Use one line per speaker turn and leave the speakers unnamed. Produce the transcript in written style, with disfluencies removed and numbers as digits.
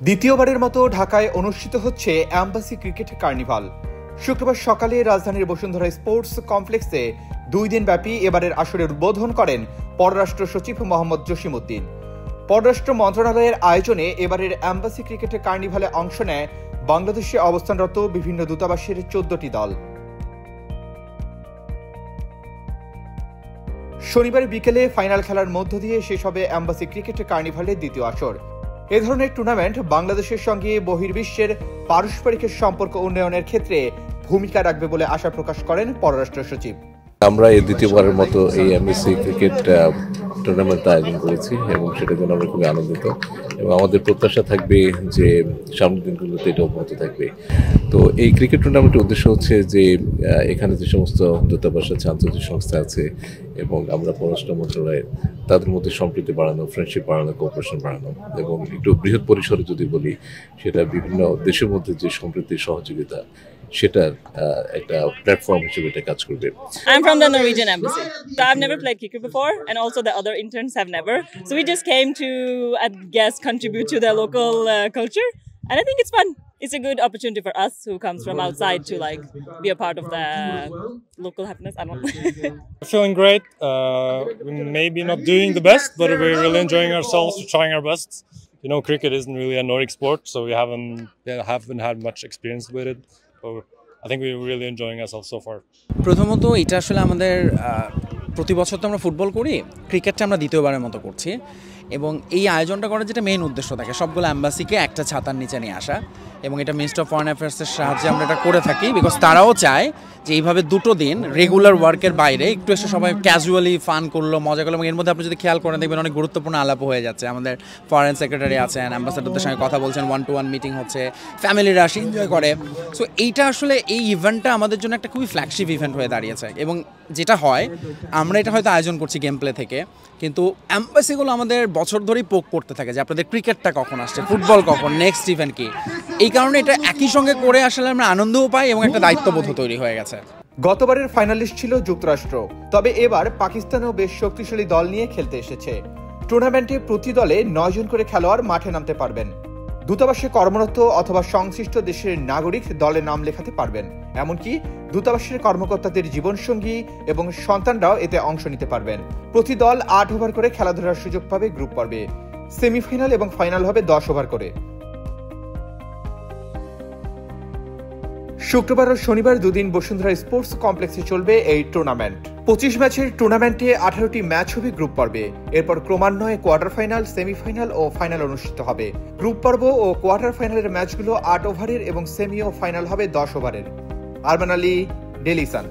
দ্বিতীয়বারের মতো ঢাকায় অনুষ্ঠিত হচ্ছে অ্যাম্বাসি ক্রিকেট কার্নিভাল। শুক্রবার সকালে রাজধানীর বসুন্ধরা স্পোর্টস কমপ্লেক্সে 2 দিনব্যাপী এবারের আসরের উদ্বোধন করেন পররাষ্ট্র সচিব মোহাম্মদ জসিমউদ্দিন। পররাষ্ট্র মন্ত্রণালয়ের আয়োজনে এবারের অ্যাম্বাসি ক্রিকেট কার্নিভালে অংশ নেয় বাংলাদেশে অবস্থানরত বিভিন্ন দূতাবাসের 14টি দল। শনিবার বিকেলে ফাইনাল খেলার মধ্য দিয়ে শেষ হবে অ্যাম্বাসি ক্রিকেট কার্নিভালের দ্বিতীয় আসর। এ ধরনের টুর্নামেন্ট বাংলাদেশের সঙ্গে বহির্বিশ্বের পারস্পরিক সম্পর্ক উন্নয়নের ক্ষেত্রে ভূমিকা রাখবে বলে আশা প্রকাশ করেন পররাষ্ট্র সচিব।
আমরা এই দ্বিতীয়বারের মতো এই অ্যাম্বাসি ক্রিকেট টুর্নামেন্ট আয়োজন করেছি এবং সেটার জন্য আমরা খুবই আনন্দিত এবং আমাদের প্রত্যাশা থাকবে যে সামনের দিনগুলোতে এটা অব্যাহত থাকবে। তো এই ক্রিকেট টুর্নামেন্টের উদ্দেশ্য হচ্ছে যে এখানে যে সমস্ত দূতাবাস আছে, আন্তর্জাতিক সংস্থা আছে এবং আমরা পররাষ্ট্র মন্ত্রণালয়ের তাদের মধ্যে সম্প্রীতি বাড়ানো, ফ্রেন্ডশিপ বাড়ানো, কোঅপারেশন বাড়ানো এবং একটু বৃহৎ পরিসরে যদি বলি সেটা বিভিন্ন দেশের মধ্যে যে সম্প্রীতি সহযোগিতা সেটার একটা প্ল্যাটফর্ম হিসেবে এটা কাজ করবে।
I'm from the Norwegian embassy. So I've never played cricket before and also the other interns have never. So we just came to, I guess, contribute to the local culture and I think it's fun. It's a good opportunity for us who comes from outside to like be a part of the local happiness. I don't know.
Feeling great. Maybe not doing the best, but we're really enjoying ourselves, trying our best. You know, cricket isn't really a Nordic sport, so we haven't had much experience with it. So I think we're really enjoying ourselves so far.
প্রথমত এটা আসলে আমাদের প্রতি বছর তো আমরা football করি, ক্রিকেটটা আমরা দ্বিতীয়বারের মতো করছি এবং এই আয়োজনটা করার যেটা মেইন উদ্দেশ্য থাকে সবগুলো অ্যাম্বাসিকে একটা ছাতার নিচে নিয়ে আসা এবং এটা মিনিস্ট্রি অফ ফরেন অ্যাফেয়ার্সের সাহায্যে আমরা এটা করে থাকি বিকজ তারাও চায় যে এইভাবে 2 দিন রেগুলার ওয়ার্কের বাইরে একটু এসে সবাই ক্যাজুয়ালি ফান করলো, মজা করলো এবং এর মধ্যে আপনি যদি খেয়াল করেন দেখবেন অনেক গুরুত্বপূর্ণ আলাপও হয়ে যাচ্ছে। আমাদের ফরেন সেক্রেটারি আছেন, অ্যাম্বাসাডারদের সঙ্গে কথা বলছেন, 1-to-1 মিটিং হচ্ছে, ফ্যামিলিরা আসে এনজয় করে। সো এইটা আসলে এই ইভেন্টটা আমাদের জন্য একটা খুবই ফ্ল্যাগশিপ ইভেন্ট হয়ে দাঁড়িয়েছে এবং যেটা হয় আমরা এটা হয়তো আয়োজন করছি গেম প্লে থেকে, কিন্তু অ্যাম্বাসিগুলো আমাদের বছর ধরেই পোক করতে থাকে যে আপনাদের ক্রিকেটটা কখন আসছে, ফুটবল কখন, নেক্সট ইভেন্ট কি। এই কারণে এটা একই সঙ্গে করে আসলে আমরা আনন্দও পাই এবং একটা দায়িত্ববোধ তৈরি হয়ে গেছে।
গতবারের ফাইনালিস্ট ছিল যুক্তরাষ্ট্র, তবে এবার পাকিস্তানও বেশ শক্তিশালী দল নিয়ে খেলতে এসেছে। টুর্নামেন্টে প্রতি দলে 9 জন করে খেলোয়াড় মাঠে নামতে পারবেন। দূতাবাসে কর্মরত অথবা সংশ্লিষ্ট দেশের নাগরিক দলে নাম লেখাতে পারবেন। এমনকি দূতাবাসের কর্মকর্তাদের জীবনসঙ্গী এবং সন্তানরাও এতে অংশ নিতে পারবেন। প্রতি দল 8 ওভার করে খেলাধুলার সুযোগ পাবে গ্রুপ পর্বে। সেমিফাইনাল এবং ফাইনাল হবে 10 ওভার করে। শুক্রবার ও শনিবার 2 দিন বসুন্ধরা স্পোর্টস কমপ্লেক্সে চলবে এই টুর্নামেন্ট। 25 ম্যাচের টুর্নামেন্টে 18টি ম্যাচ হবে গ্রুপ পর্বে। এরপর ক্রমান্বয়ে কোয়ার্টার ফাইনাল, সেমিফাইনাল ও ফাইনাল অনুষ্ঠিত হবে। গ্রুপ পর্ব ও কোয়ার্টার ফাইনালের ম্যাচগুলো 8 ওভারের এবং সেমি ও ফাইনাল হবে 10 ওভারের। Arman Ali, Daily Sun.